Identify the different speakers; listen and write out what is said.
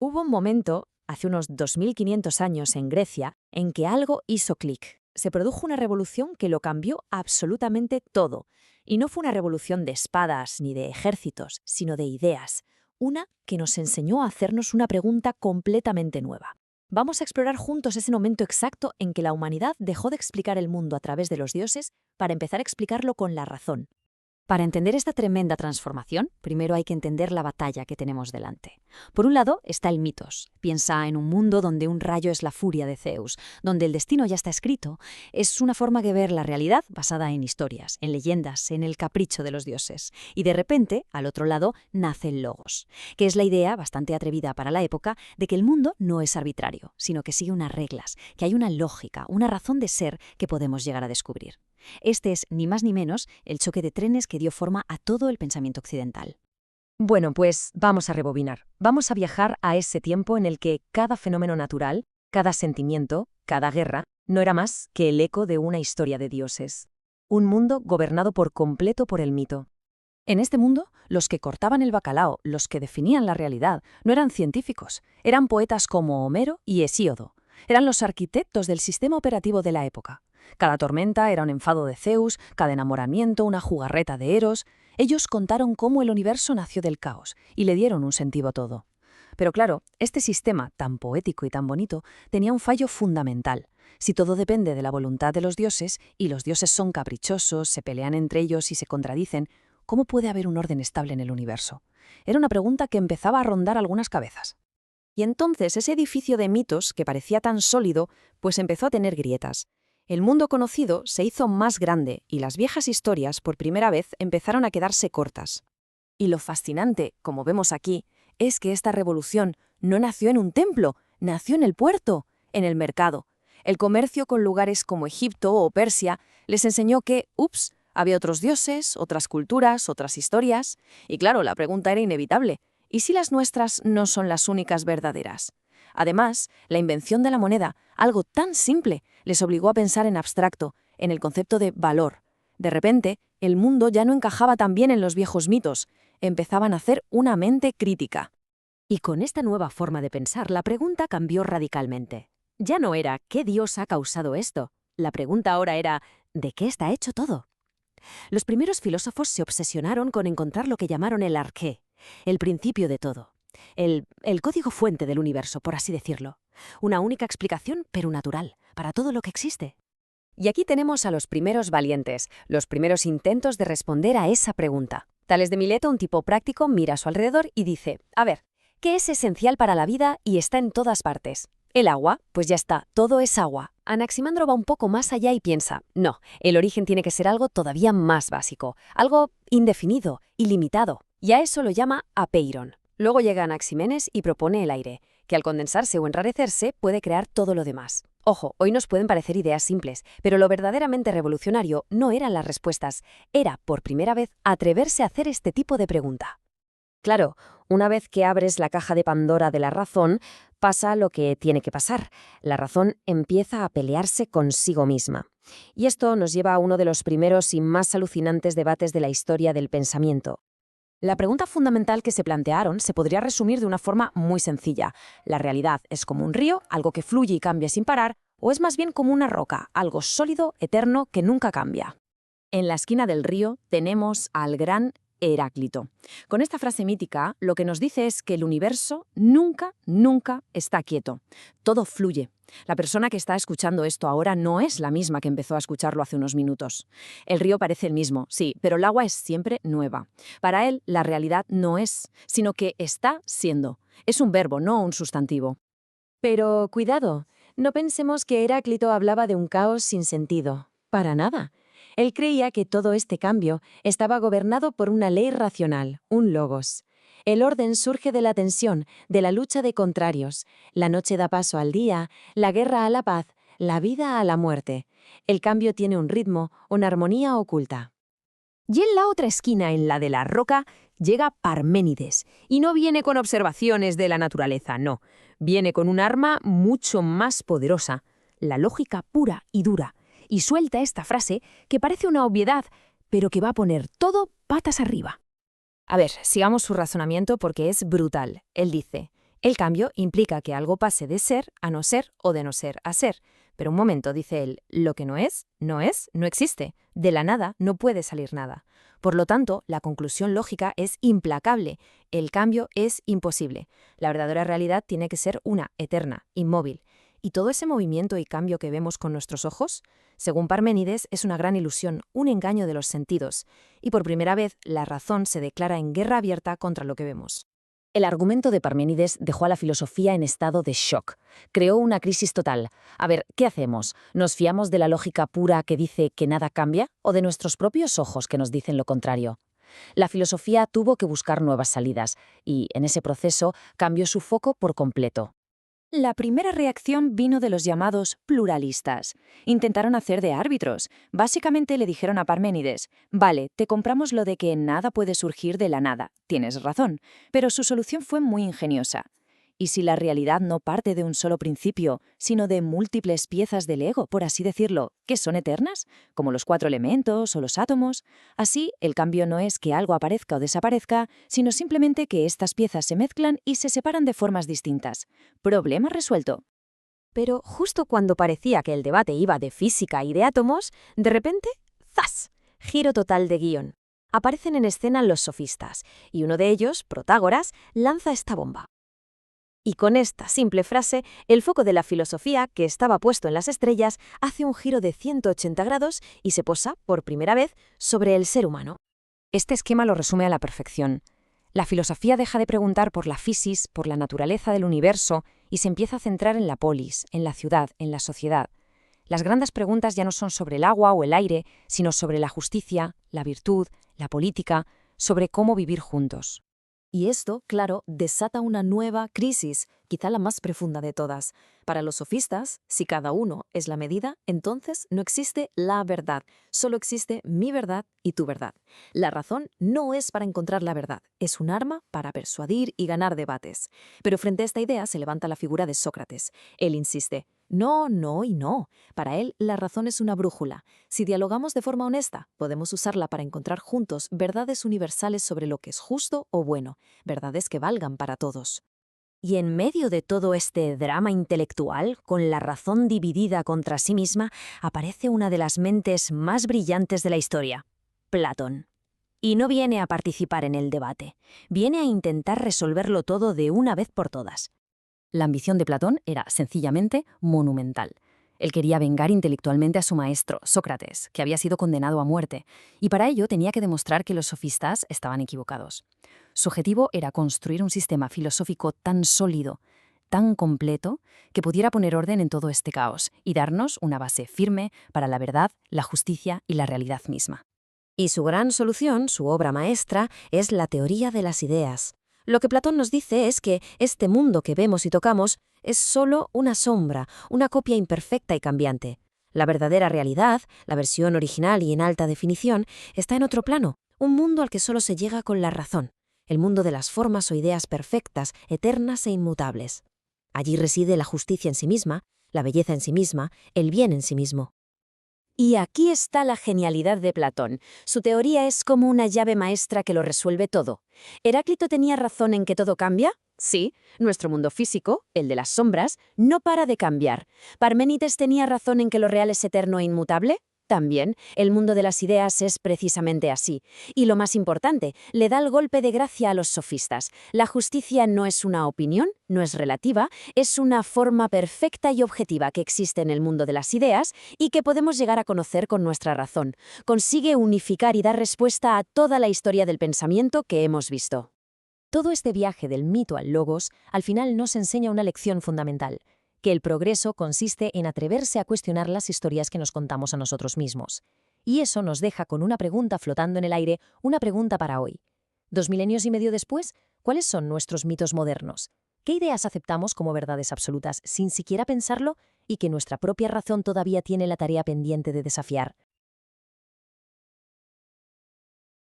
Speaker 1: Hubo un momento, hace unos 2500 años en Grecia, en que algo hizo clic. Se produjo una revolución que lo cambió absolutamente todo. Y no fue una revolución de espadas ni de ejércitos, sino de ideas. Una que nos enseñó a hacernos una pregunta completamente nueva. Vamos a explorar juntos ese momento exacto en que la humanidad dejó de explicar el mundo a través de los dioses para empezar a explicarlo con la razón. Para entender esta tremenda transformación, primero hay que entender la batalla que tenemos delante. Por un lado está el mitos. Piensa en un mundo donde un rayo es la furia de Zeus, donde el destino ya está escrito. Es una forma de ver la realidad basada en historias, en leyendas, en el capricho de los dioses. Y de repente, al otro lado, nace el logos, que es la idea, bastante atrevida para la época, de que el mundo no es arbitrario, sino que sigue unas reglas, que hay una lógica, una razón de ser que podemos llegar a descubrir. Este es, ni más ni menos, el choque de trenes que dio forma a todo el pensamiento occidental.
Speaker 2: Bueno, pues vamos a rebobinar. Vamos a viajar a ese tiempo en el que cada fenómeno natural, cada sentimiento, cada guerra, no era más que el eco de una historia de dioses. Un mundo gobernado por completo por el mito.
Speaker 1: En este mundo, los que cortaban el bacalao, los que definían la realidad, no eran científicos, eran poetas como Homero y Hesíodo. Eran los arquitectos del sistema operativo de la época. Cada tormenta era un enfado de Zeus, cada enamoramiento una jugarreta de Eros. Ellos contaron cómo el universo nació del caos y le dieron un sentido a todo. Pero claro, este sistema tan poético y tan bonito tenía un fallo fundamental. Si todo depende de la voluntad de los dioses, y los dioses son caprichosos, se pelean entre ellos y se contradicen, ¿cómo puede haber un orden estable en el universo? Era una pregunta que empezaba a rondar algunas cabezas. Y entonces ese edificio de mitos, que parecía tan sólido, pues empezó a tener grietas. El mundo conocido se hizo más grande y las viejas historias, por primera vez, empezaron a quedarse cortas. Y lo fascinante, como vemos aquí, es que esta revolución no nació en un templo, nació en el puerto, en el mercado. El comercio con lugares como Egipto o Persia les enseñó que, había otros dioses, otras culturas, otras historias. Y claro, la pregunta era inevitable. ¿Y si las nuestras no son las únicas verdaderas? Además, la invención de la moneda, algo tan simple, les obligó a pensar en abstracto, en el concepto de valor. De repente, el mundo ya no encajaba tan bien en los viejos mitos. Empezaban a hacer una mente crítica.
Speaker 3: Y con esta nueva forma de pensar, la pregunta cambió radicalmente. Ya no era ¿qué dios ha causado esto? La pregunta ahora era ¿de qué está hecho todo? Los primeros filósofos se obsesionaron con encontrar lo que llamaron el arqué, el principio de todo. El código fuente del universo, por así decirlo. Una única explicación, pero natural, para todo lo que existe.
Speaker 2: Y aquí tenemos a los primeros valientes, los primeros intentos de responder a esa pregunta. Tales de Mileto, un tipo práctico, mira a su alrededor y dice, a ver, ¿qué es esencial para la vida y está en todas partes? ¿El agua? Pues ya está, todo es agua. Anaximandro va un poco más allá y piensa, no, el origen tiene que ser algo todavía más básico, algo indefinido, ilimitado, y a eso lo llama apeiron. Luego llega Anaximenes y propone el aire, que al condensarse o enrarecerse puede crear todo lo demás. Ojo, hoy nos pueden parecer ideas simples, pero lo verdaderamente revolucionario no eran las respuestas, era, por primera vez, atreverse a hacer este tipo de pregunta. Claro, una vez que abres la caja de Pandora de la razón, pasa lo que tiene que pasar. La razón empieza a pelearse consigo misma. Y esto nos lleva a uno de los primeros y más alucinantes debates de la historia del pensamiento.
Speaker 1: La pregunta fundamental que se plantearon se podría resumir de una forma muy sencilla. ¿La realidad es como un río, algo que fluye y cambia sin parar, o es más bien como una roca, algo sólido, eterno, que nunca cambia? En la esquina del río tenemos al gran Heráclito. Con esta frase mítica, lo que nos dice es que el universo nunca está quieto. Todo fluye. La persona que está escuchando esto ahora no es la misma que empezó a escucharlo hace unos minutos. El río parece el mismo, sí, pero el agua es siempre nueva. Para él, la realidad no es, sino que está siendo. Es un verbo, no un sustantivo.
Speaker 2: Pero cuidado, no pensemos que Heráclito hablaba de un caos sin sentido. Para nada. Él creía que todo este cambio estaba gobernado por una ley racional, un logos. El orden surge de la tensión, de la lucha de contrarios. La noche da paso al día, la guerra a la paz, la vida a la muerte. El cambio tiene un ritmo, una armonía oculta.
Speaker 3: Y en la otra esquina, en la de la roca, llega Parménides. Y no viene con observaciones de la naturaleza, no. Viene con un arma mucho más poderosa, la lógica pura y dura. Y suelta esta frase que parece una obviedad, pero que va a poner todo patas arriba.
Speaker 1: A ver, sigamos su razonamiento porque es brutal. Él dice,
Speaker 2: El cambio implica que algo pase de ser a no ser o de no ser a ser. Pero un momento, dice él, lo que no es, no existe. De la nada no puede salir nada. Por lo tanto, la conclusión lógica es implacable. El cambio es imposible. La verdadera realidad tiene que ser una, eterna, inmóvil. ¿Y todo ese movimiento y cambio que vemos con nuestros ojos? Según Parménides, es una gran ilusión, un engaño de los sentidos. Y por primera vez, la razón se declara en guerra abierta contra lo que vemos.
Speaker 1: El argumento de Parménides dejó a la filosofía en estado de shock. Creó una crisis total. A ver, ¿qué hacemos? ¿Nos fiamos de la lógica pura que dice que nada cambia o de nuestros propios ojos que nos dicen lo contrario? La filosofía tuvo que buscar nuevas salidas y, en ese proceso, cambió su foco por completo.
Speaker 3: La primera reacción vino de los llamados pluralistas. Intentaron hacer de árbitros. Básicamente le dijeron a Parménides, vale, te compramos lo de que nada puede surgir de la nada. Tienes razón. Pero su solución fue muy ingeniosa. ¿Y si la realidad no parte de un solo principio, sino de múltiples piezas del ego, por así decirlo, que son eternas, como los 4 elementos o los átomos? Así, el cambio no es que algo aparezca o desaparezca, sino simplemente que estas piezas se mezclan y se separan de formas distintas. Problema resuelto.
Speaker 2: Pero justo cuando parecía que el debate iba de física y de átomos, de repente, ¡zas! Giro total de guión. Aparecen en escena los sofistas, y uno de ellos, Protágoras, lanza esta bomba. Y con esta simple frase, el foco de la filosofía, que estaba puesto en las estrellas, hace un giro de 180 grados y se posa, por primera vez, sobre el ser humano.
Speaker 1: Este esquema lo resume a la perfección. La filosofía deja de preguntar por la fisis, por la naturaleza del universo, y se empieza a centrar en la polis, en la ciudad, en la sociedad. Las grandes preguntas ya no son sobre el agua o el aire, sino sobre la justicia, la virtud, la política, sobre cómo vivir juntos.
Speaker 3: Y esto, claro, desata una nueva crisis, quizá la más profunda de todas. Para los sofistas, si cada uno es la medida, entonces no existe la verdad, solo existe mi verdad y tu verdad. La razón no es para encontrar la verdad, es un arma para persuadir y ganar debates. Pero frente a esta idea se levanta la figura de Sócrates. Él insiste, no, no y no. Para él, la razón es una brújula. Si dialogamos de forma honesta, podemos usarla para encontrar juntos verdades universales sobre lo que es justo o bueno, verdades que valgan para todos.
Speaker 2: Y en medio de todo este drama intelectual, con la razón dividida contra sí misma, aparece una de las mentes más brillantes de la historia, Platón. Y no viene a participar en el debate, viene a intentar resolverlo todo de una vez por todas.
Speaker 1: La ambición de Platón era sencillamente monumental. Él quería vengar intelectualmente a su maestro, Sócrates, que había sido condenado a muerte, y para ello tenía que demostrar que los sofistas estaban equivocados. Su objetivo era construir un sistema filosófico tan sólido, tan completo, que pudiera poner orden en todo este caos y darnos una base firme para la verdad, la justicia y la realidad misma.
Speaker 2: Y su gran solución, su obra maestra, es la teoría de las ideas. Lo que Platón nos dice es que este mundo que vemos y tocamos es solo una sombra, una copia imperfecta y cambiante. La verdadera realidad, la versión original y en alta definición, está en otro plano, un mundo al que solo se llega con la razón, el mundo de las formas o ideas perfectas, eternas e inmutables. Allí reside la justicia en sí misma, la belleza en sí misma, el bien en sí mismo. Y aquí está la genialidad de Platón. Su teoría es como una llave maestra que lo resuelve todo. ¿Heráclito tenía razón en que todo cambia? Sí, nuestro mundo físico, el de las sombras, no para de cambiar. ¿Parménides tenía razón en que lo real es eterno e inmutable? También, el mundo de las ideas es precisamente así. Y lo más importante, le da el golpe de gracia a los sofistas. La justicia no es una opinión, no es relativa, es una forma perfecta y objetiva que existe en el mundo de las ideas y que podemos llegar a conocer con nuestra razón. Consigue unificar y dar respuesta a toda la historia del pensamiento que hemos visto. Todo este viaje del mito al logos al final nos enseña una lección fundamental, que el progreso consiste en atreverse a cuestionar las historias que nos contamos a nosotros mismos. Y eso nos deja con una pregunta flotando en el aire, una pregunta para hoy. 2 milenios y medio después, ¿cuáles son nuestros mitos modernos? ¿Qué ideas aceptamos como verdades absolutas sin siquiera pensarlo y que nuestra propia razón todavía tiene la tarea pendiente de desafiar?